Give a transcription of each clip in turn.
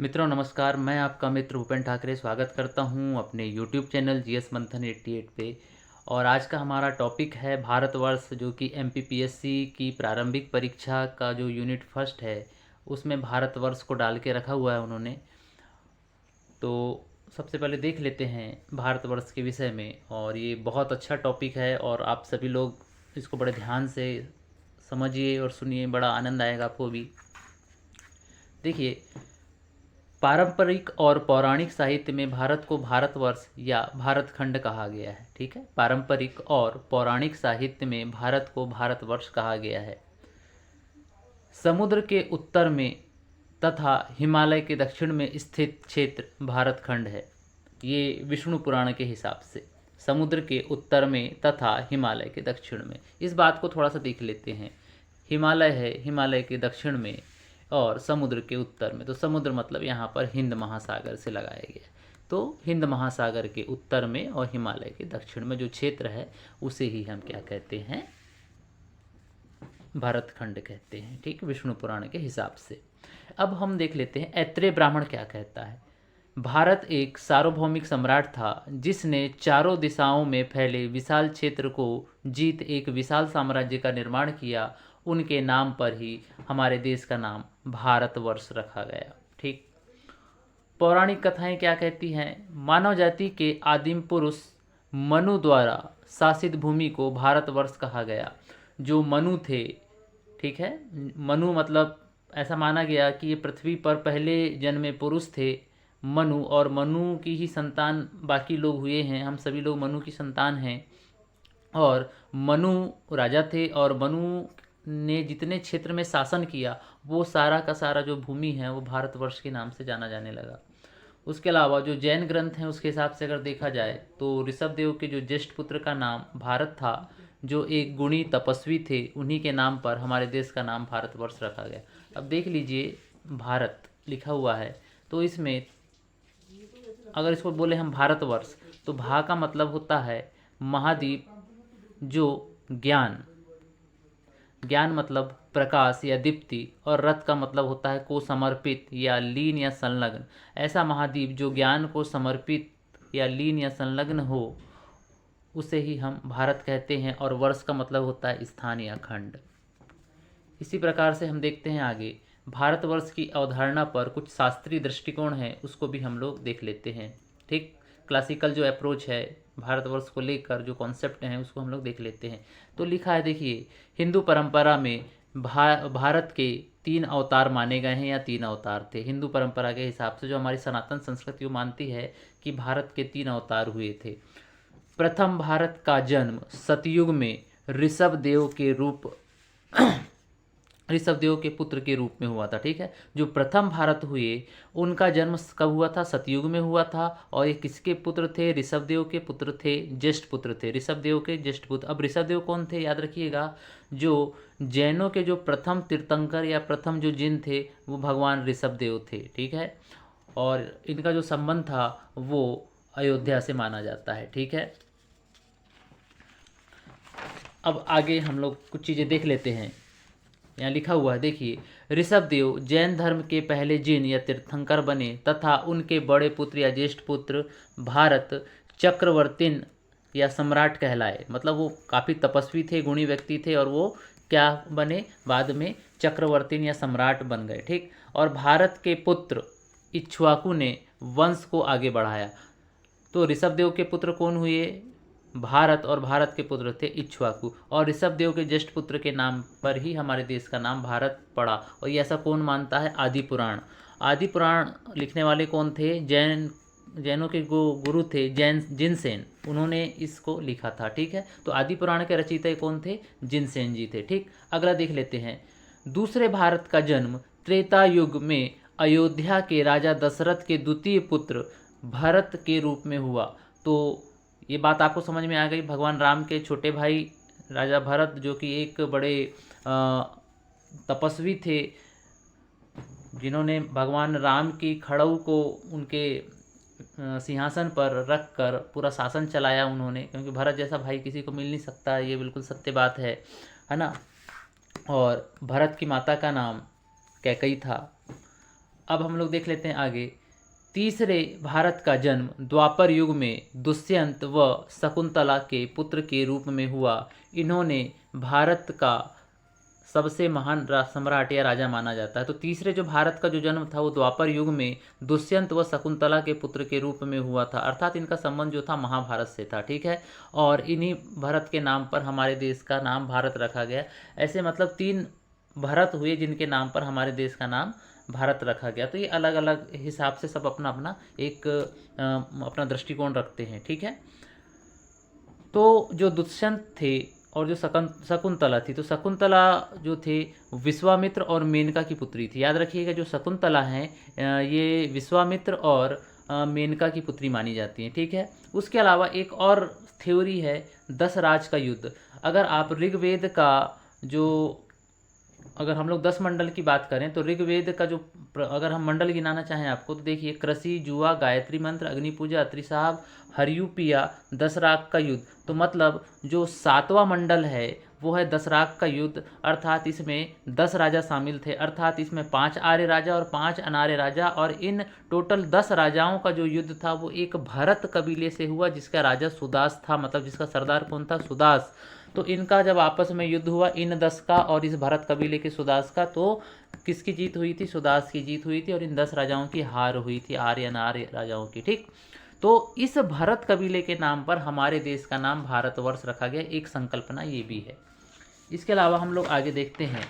मित्रों नमस्कार, मैं आपका मित्र भूपेन ठाकरे स्वागत करता हूं अपने YouTube चैनल जीएस मंथन 88 पे। और आज का हमारा टॉपिक है भारतवर्ष, जो कि एमपीपीएससी की प्रारंभिक परीक्षा का जो यूनिट फर्स्ट है उसमें भारतवर्ष को डाल के रखा हुआ है उन्होंने। तो सबसे पहले देख लेते हैं भारतवर्ष के विषय में, और ये बहुत अच्छा टॉपिक है और आप सभी लोग इसको बड़े ध्यान से समझिए और सुनिए, बड़ा आनंद आएगा आपको भी। देखिए, पारंपरिक और पौराणिक साहित्य में भारत को भारतवर्ष या भारतखंड कहा गया है। ठीक है, पारंपरिक और पौराणिक साहित्य में भारत को भारतवर्ष कहा गया है। समुद्र के उत्तर में तथा हिमालय के दक्षिण में स्थित क्षेत्र भारतखंड है। ये विष्णु पुराण के हिसाब से समुद्र के उत्तर में तथा हिमालय के दक्षिण में। इस बात को थोड़ा सा देख लेते हैं। हिमालय है हिमालय के दक्षिण में और समुद्र के उत्तर में। तो समुद्र मतलब यहाँ पर हिंद महासागर से लगाया गया। तो हिंद महासागर के उत्तर में और हिमालय के दक्षिण में जो क्षेत्र है उसे ही हम क्या कहते हैं, भारतखंड कहते हैं। ठीक, विष्णु पुराण के हिसाब से। अब हम देख लेते हैं ऐत्रेय ब्राह्मण क्या कहता है। भारत एक सार्वभौमिक सम्राट था जिसने चारों दिशाओं में फैले विशाल क्षेत्र को जीत एक विशाल साम्राज्य का निर्माण किया। उनके नाम पर ही हमारे देश का नाम भारतवर्ष रखा गया। ठीक, पौराणिक कथाएं क्या कहती हैं। मानव जाति के आदिम पुरुष मनु द्वारा शासित भूमि को भारतवर्ष कहा गया। जो मनु थे, ठीक है, मनु मतलब ऐसा माना गया कि ये पृथ्वी पर पहले जन्मे पुरुष थे मनु, और मनु की ही संतान बाकी लोग हुए हैं। हम सभी लोग मनु की संतान हैं। और मनु राजा थे और मनु ने जितने क्षेत्र में शासन किया वो सारा का सारा जो भूमि है वो भारतवर्ष के नाम से जाना जाने लगा। उसके अलावा जो जैन ग्रंथ हैं उसके हिसाब से अगर देखा जाए तो ऋषभदेव के जो ज्येष्ठ पुत्र का नाम भारत था, जो एक गुणी तपस्वी थे, उन्हीं के नाम पर हमारे देश का नाम भारतवर्ष रखा गया। अब देख लीजिए, भारत लिखा हुआ है तो इसमें अगर इसको बोले हम भारतवर्ष, तो भा का मतलब होता है महाद्वीप, जो ज्ञान, ज्ञान मतलब प्रकाश या दीप्ति, और रथ का मतलब होता है को समर्पित या लीन या संलग्न। ऐसा महाद्वीप जो ज्ञान को समर्पित या लीन या संलग्न हो उसे ही हम भारत कहते हैं। और वर्ष का मतलब होता है स्थान या खंड। इसी प्रकार से हम देखते हैं आगे, भारतवर्ष की अवधारणा पर कुछ शास्त्रीय दृष्टिकोण है, उसको भी हम लोग देख लेते हैं। ठीक, क्लासिकल जो अप्रोच है भारतवर्ष को लेकर, जो कॉन्सेप्ट हैं उसको हम लोग देख लेते हैं। तो लिखा है, देखिए, हिंदू परंपरा में भारत के 3 अवतार माने गए हैं या 3 अवतार थे। हिंदू परंपरा के हिसाब से जो हमारी सनातन संस्कृति मानती है कि भारत के 3 अवतार हुए थे। प्रथम भारत का जन्म सतयुग में ऋषभदेव के पुत्र के रूप में हुआ था। ठीक है, जो प्रथम भारत हुए उनका जन्म कब हुआ था? सतयुग में हुआ था। और ये किसके पुत्र थे? ऋषभदेव के पुत्र थे, ज्येष्ठ पुत्र थे, ऋषभदेव के ज्येष्ठ पुत्र। अब ऋषभदेव कौन थे? याद रखिएगा, जो जैनों के जो प्रथम तीर्थंकर या प्रथम जो जिन थे वो भगवान ऋषभदेव थे। ठीक है, और इनका जो संबंध था वो अयोध्या से माना जाता है। ठीक है, अब आगे हम लोग कुछ चीज़ें देख लेते हैं। यहाँ लिखा हुआ है, देखिए, ऋषभदेव जैन धर्म के पहले जिन या तीर्थंकर बने तथा उनके बड़े पुत्र या ज्येष्ठ पुत्र भारत चक्रवर्तीन या सम्राट कहलाए। मतलब वो काफ़ी तपस्वी थे, गुणी व्यक्ति थे, और वो क्या बने? बाद में चक्रवर्तीन या सम्राट बन गए। ठीक, और भारत के पुत्र इक्ष्वाकु ने वंश को आगे बढ़ाया। तो ऋषभदेव के पुत्र कौन हुए? भारत, और भारत के पुत्र थे इक्ष्वाकु, और ऋषभदेव के ज्येष्ठ पुत्र के नाम पर ही हमारे देश का नाम भारत पड़ा। और ये ऐसा कौन मानता है? आदि पुराण। आदि पुराण लिखने वाले कौन थे? जैनों के गुरु थे जिनसेन, उन्होंने इसको लिखा था। ठीक है, तो आदि पुराण के रचयिता कौन थे? जिनसेन जी थे। ठीक, अगला देख लेते हैं। दूसरे भारत का जन्म त्रेता युग में अयोध्या के राजा दशरथ के द्वितीय पुत्र भरत के रूप में हुआ। तो ये बात आपको समझ में आ गई। भगवान राम के छोटे भाई राजा भरत, जो कि एक बड़े तपस्वी थे, जिन्होंने भगवान राम की खड़ऊ को उनके सिंहासन पर रख कर पूरा शासन चलाया उन्होंने, क्योंकि भरत जैसा भाई किसी को मिल नहीं सकता, ये बिल्कुल सत्य बात है ना। और भरत की माता का नाम कैकई था। अब हम लोग देख लेते हैं आगे। तीसरे भारत का जन्म द्वापर युग में दुष्यंत व शकुंतला के पुत्र के रूप में हुआ। इन्होंने भारत का सबसे महान सम्राट या राजा माना जाता है। तो तीसरे जो भारत का जो जन्म था वो द्वापर युग में दुष्यंत व शकुंतला के पुत्र के रूप में हुआ था, अर्थात इनका संबंध जो था महाभारत से था, ठीक है। और इन्हीं भरत के नाम पर हमारे देश का नाम भारत रखा गया। ऐसे मतलब 3 भरत हुए जिनके नाम पर हमारे देश का नाम भारत रखा गया। तो ये अलग अलग हिसाब से सब अपना अपना एक अपना दृष्टिकोण रखते हैं, ठीक है। तो जो दुष्यंत थे और जो शकुंतला थी, तो शकुंतला जो थे विश्वामित्र और मेनका की पुत्री थी। याद रखिएगा, जो शकुंतला हैं ये विश्वामित्र और मेनका की पुत्री मानी जाती हैं, ठीक है। उसके अलावा एक और थ्योरी है 10 राज का युद्ध। अगर आप ऋग्वेद का जो अगर हम लोग 10 मंडल की बात करें तो ऋग्वेद का जो अगर हम मंडल गिनाना चाहें आपको, तो देखिए कृषि, जुआ, गायत्री मंत्र, अग्नि पूजा, अत्रिसाहब, हरियुपिया, 10 राग का युद्ध। तो मतलब जो 7वां मंडल है वो है 10 राग का युद्ध, अर्थात इसमें 10 राजा शामिल थे, अर्थात इसमें 5 आर्य राजा और 5 अनार्य राजा, और इन टोटल 10 राजाओं का जो युद्ध था वो एक भरत कबीले से हुआ जिसका राजा सुदास था, मतलब जिसका सरदार कौन था, सुदास। तो इनका जब आपस में युद्ध हुआ, इन 10 का और इस भरत कबीले के सुदास का, तो किसकी जीत हुई थी, सुदास की जीत हुई थी, और इन 10 राजाओं की हार हुई थी, आर्य अनार्य राजाओं की, ठीक। तो इस भरत कबीले के नाम पर हमारे देश का नाम भारतवर्ष रखा गया, एक संकल्पना ये भी है। इसके अलावा हम लोग आगे देखते हैं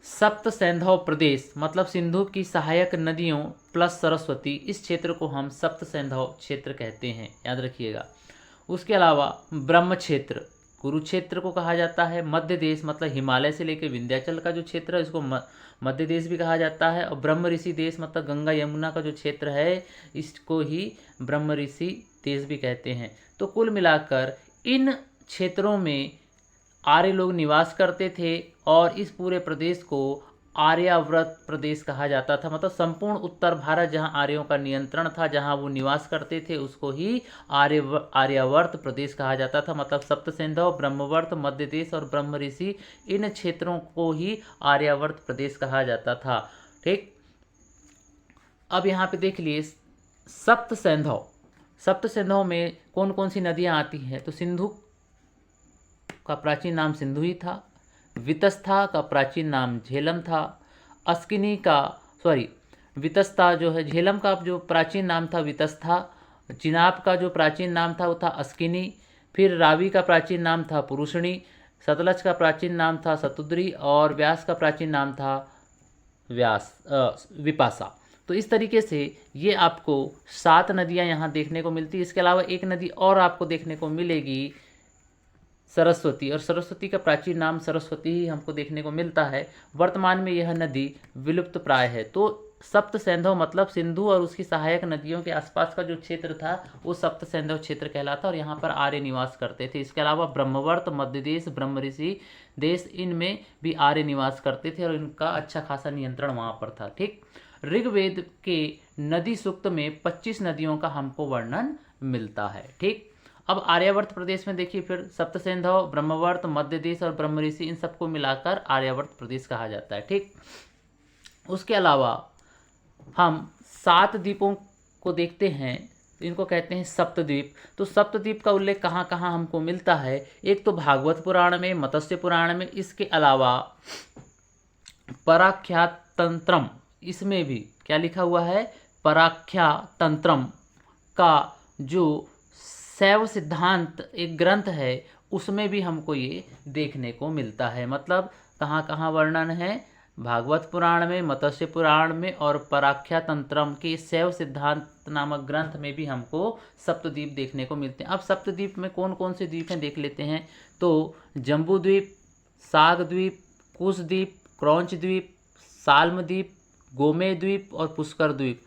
सप्त सैंधव प्रदेश, मतलब सिंधु की सहायक नदियों प्लस सरस्वती, इस क्षेत्र को हम सप्त सैंधव क्षेत्र कहते हैं, याद रखिएगा। उसके अलावा ब्रह्म क्षेत्र, कुरुक्षेत्र को कहा जाता है। मध्य देश, मतलब हिमालय से लेकर विंध्याचल का जो क्षेत्र है इसको मध्य देश भी कहा जाता है। और ब्रह्म ऋषि देश, मतलब गंगा यमुना का जो क्षेत्र है इसको ही ब्रह्म ऋषि देश भी कहते हैं। तो कुल मिलाकर इन क्षेत्रों में आर्य लोग निवास करते थे और इस पूरे प्रदेश को आर्यावर्त प्रदेश कहा जाता था, मतलब संपूर्ण उत्तर भारत जहां आर्यों का नियंत्रण था, जहां वो निवास करते थे, उसको ही आर्यावर्त प्रदेश कहा जाता था। मतलब सप्तसिंधु, ब्रह्मवर्त, मध्य देश और ब्रह्म ऋषि, इन क्षेत्रों को ही आर्यावर्त प्रदेश कहा जाता था, ठीक। अब यहाँ पे देख लिए सप्तसिंधु में कौन कौन सी नदियाँ आती हैं। तो सिंधु का प्राचीन नाम सिंधु ही था, वितस्था का प्राचीन नाम झेलम था, वितस्ता जो है, झेलम का जो प्राचीन नाम था वितस्था, चिनाब का जो प्राचीन नाम था वो था अस्किनी, फिर रावी का प्राचीन नाम था पुरुषणी, सतलज का प्राचीन नाम था सतुद्री और व्यास का प्राचीन नाम था विपासा। तो इस तरीके से ये आपको 7 नदियाँ यहाँ देखने को मिलती है। इसके अलावा एक नदी और आपको देखने को मिलेगी सरस्वती, और सरस्वती का प्राचीन नाम सरस्वती ही हमको देखने को मिलता है। वर्तमान में यह नदी विलुप्त प्राय है। तो सप्त सैंधव मतलब सिंधु और उसकी सहायक नदियों के आसपास का जो क्षेत्र था वो सप्त सैंधव क्षेत्र कहलाता और यहाँ पर आर्य निवास करते थे। इसके अलावा ब्रह्मवर्त, मध्य देश, ब्रह्म ऋषि देश, इनमें भी आर्य निवास करते थे और इनका अच्छा खासा नियंत्रण वहाँ पर था, ठीक। ऋग्वेद के नदी सूक्त में 25 नदियों का हमको वर्णन मिलता है, ठीक। अब आर्यावर्त प्रदेश में देखिए, फिर सप्तसिंधु, ब्रह्मवर्त, मध्य देश और ब्रह्म ऋषि, इन सबको मिलाकर आर्यावर्त प्रदेश कहा जाता है, ठीक। उसके अलावा हम 7 द्वीपों को देखते हैं, इनको कहते हैं सप्तद्वीप। तो सप्तद्वीप का उल्लेख कहाँ कहाँ हमको मिलता है, एक तो भागवत पुराण में, मत्स्य पुराण में, इसके अलावा पराख्यातंत्रम, इसमें भी क्या लिखा हुआ है, पराख्यातंत्रम का जो शैव सिद्धांत एक ग्रंथ है उसमें भी हमको ये देखने को मिलता है। मतलब कहाँ कहाँ वर्णन है, भागवत पुराण में, मत्स्य पुराण में और पराख्यातंत्रम के शैव सिद्धांत नामक ग्रंथ में भी हमको सप्तद्वीप देखने को मिलते हैं। अब सप्तद्वीप में कौन कौन से द्वीप हैं देख लेते हैं। तो जम्बू द्वीप, साग द्वीप, कुश द्वीप, क्रौंच द्वीप, साल्म द्वीप, गोमे द्वीप और पुष्कर द्वीप,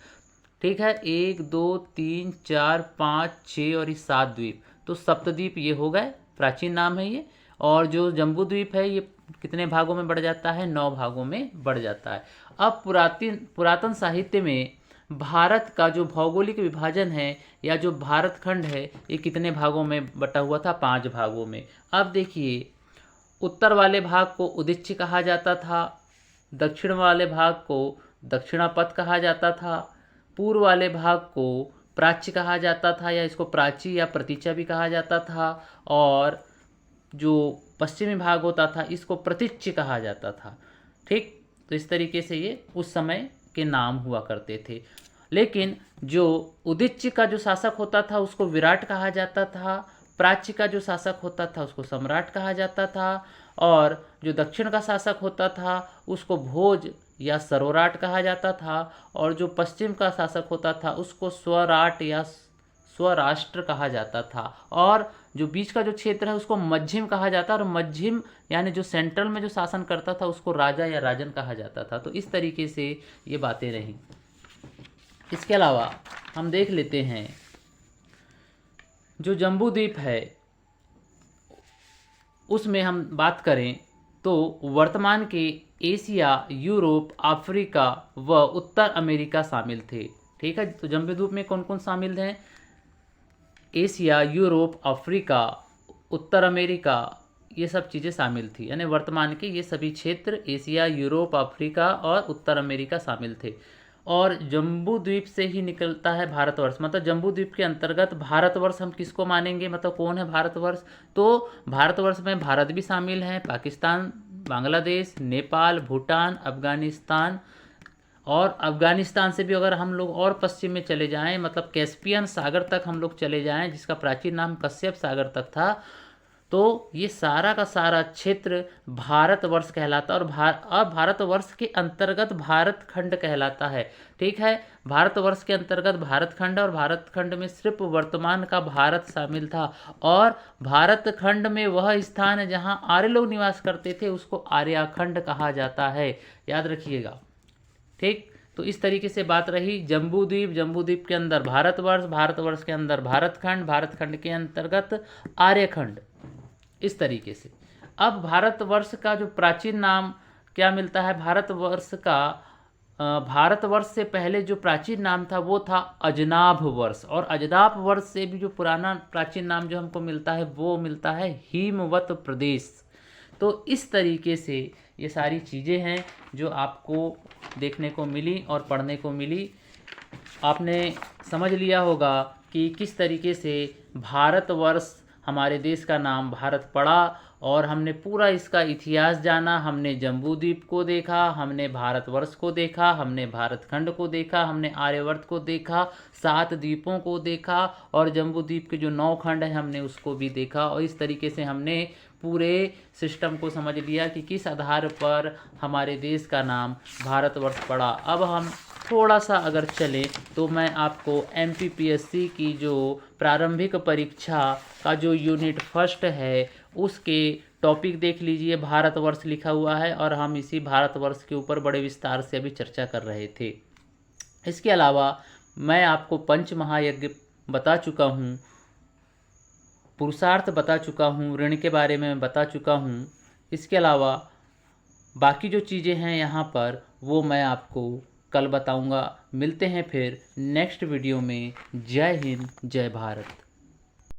ठीक है। 1 2 3 4 5 6 और ये 7 द्वीप, तो सप्तद्वीप ये हो गए, प्राचीन नाम है ये। और जो जम्बू द्वीप है ये कितने भागों में बढ़ जाता है, 9 भागों में बढ़ जाता है। अब पुरातन साहित्य में भारत का जो भौगोलिक विभाजन है या जो भारत खंड है ये कितने भागों में बटा हुआ था, 5 भागों में। अब देखिए, उत्तर वाले भाग को उदीच्य कहा जाता था, दक्षिण वाले भाग को दक्षिणापथ कहा जाता था, पूर्व वाले भाग को प्राच्य कहा जाता था, या इसको प्राची या प्रतीचा भी कहा जाता था, और जो पश्चिमी भाग होता था इसको प्रतीच्य कहा जाता था। ठीक, तो इस तरीके से ये उस समय के नाम हुआ करते थे। लेकिन जो उदीच्य का जो शासक होता था उसको विराट कहा जाता था, प्राच्य का जो शासक होता था उसको सम्राट कहा जाता था, और जो दक्षिण का शासक होता था उसको भोज या सर्वराट कहा जाता था, और जो पश्चिम का शासक होता था उसको स्वराट या स्वराष्ट्र कहा जाता था, और जो बीच का जो क्षेत्र है उसको मध्यम कहा जाता है, और मध्यम यानी जो सेंट्रल में जो शासन करता था उसको राजा या राजन कहा जाता था। तो इस तरीके से ये बातें रहीं। इसके अलावा हम देख लेते हैं जो जम्बू द्वीप है उसमें हम बात करें तो वर्तमान के एशिया, यूरोप, अफ्रीका व उत्तर अमेरिका शामिल थे। ठीक है, तो जम्बू द्वीप में कौन कौन शामिल हैं? एशिया, यूरोप, अफ्रीका, उत्तर अमेरिका, ये सब चीज़ें शामिल थी। यानी वर्तमान के ये सभी क्षेत्र एशिया, यूरोप, अफ्रीका और उत्तर अमेरिका शामिल थे। और जम्बू द्वीप से ही निकलता है भारतवर्ष। मतलब जम्बू द्वीप के अंतर्गत भारतवर्ष हम किसको मानेंगे? मतलब कौन है भारतवर्ष? तो भारतवर्ष में भारत भी शामिल है, पाकिस्तान, बांग्लादेश, नेपाल, भूटान, अफगानिस्तान, और अफगानिस्तान से भी अगर हम लोग और पश्चिम में चले जाएं, मतलब कैस्पियन सागर तक हम लोग चले जाएं, जिसका प्राचीन नाम कश्यप सागर तक था, तो ये सारा का सारा क्षेत्र भारतवर्ष कहलाता है। और अब भारतवर्ष के अंतर्गत भारत खंड कहलाता है। ठीक है, भारतवर्ष के अंतर्गत भारत खंड, और भारत खंड में सिर्फ वर्तमान का भारत शामिल था, और भारत खंड में वह स्थान है जहाँ आर्य लोग निवास करते थे उसको आर्याखंड कहा जाता है। याद रखिएगा। ठीक, तो इस तरीके से बात रही जम्बू द्वीप, जम्बू द्वीप के अंदर भारतवर्ष, भारतवर्ष के अंदर भारतखंड, भारतखंड के अंतर्गत आर्यखंड, इस तरीके से। अब भारतवर्ष का जो प्राचीन नाम क्या मिलता है? भारतवर्ष का भारतवर्ष से पहले जो प्राचीन नाम था वो था अजनाभ वर्ष, और अजनाभ वर्ष से भी जो पुराना प्राचीन नाम जो हमको मिलता है वो मिलता है हिमवत प्रदेश। तो इस तरीके से ये सारी चीज़ें हैं जो आपको देखने को मिली और पढ़ने को मिली। आपने समझ लिया होगा कि किस तरीके से भारतवर्ष हमारे देश का नाम भारत पड़ा, और हमने पूरा इसका इतिहास जाना। हमने जम्बू द्वीप को देखा, हमने भारतवर्ष को देखा, हमने भारतखंड को देखा, हमने आर्यवर्त को देखा, 7 द्वीपों को देखा, और जम्बू द्वीप के जो 9 खंड है हमने उसको भी देखा। और इस तरीके से हमने पूरे सिस्टम को समझ लिया कि किस आधार पर हमारे देश का नाम भारतवर्ष पड़ा। अब हम थोड़ा सा अगर चलें तो मैं आपको MPPSC की जो प्रारंभिक परीक्षा का जो यूनिट फर्स्ट है उसके टॉपिक देख लीजिए। भारतवर्ष लिखा हुआ है, और हम इसी भारतवर्ष के ऊपर बड़े विस्तार से अभी चर्चा कर रहे थे। इसके अलावा मैं आपको पंच महायज्ञ बता चुका हूँ, पुरुषार्थ बता चुका हूँ, ऋण के बारे में बता चुका हूँ। इसके अलावा बाकी जो चीज़ें हैं यहाँ पर वो मैं आपको कल बताऊँगा। मिलते हैं फिर नेक्स्ट वीडियो में। जय हिंद, जय भारत।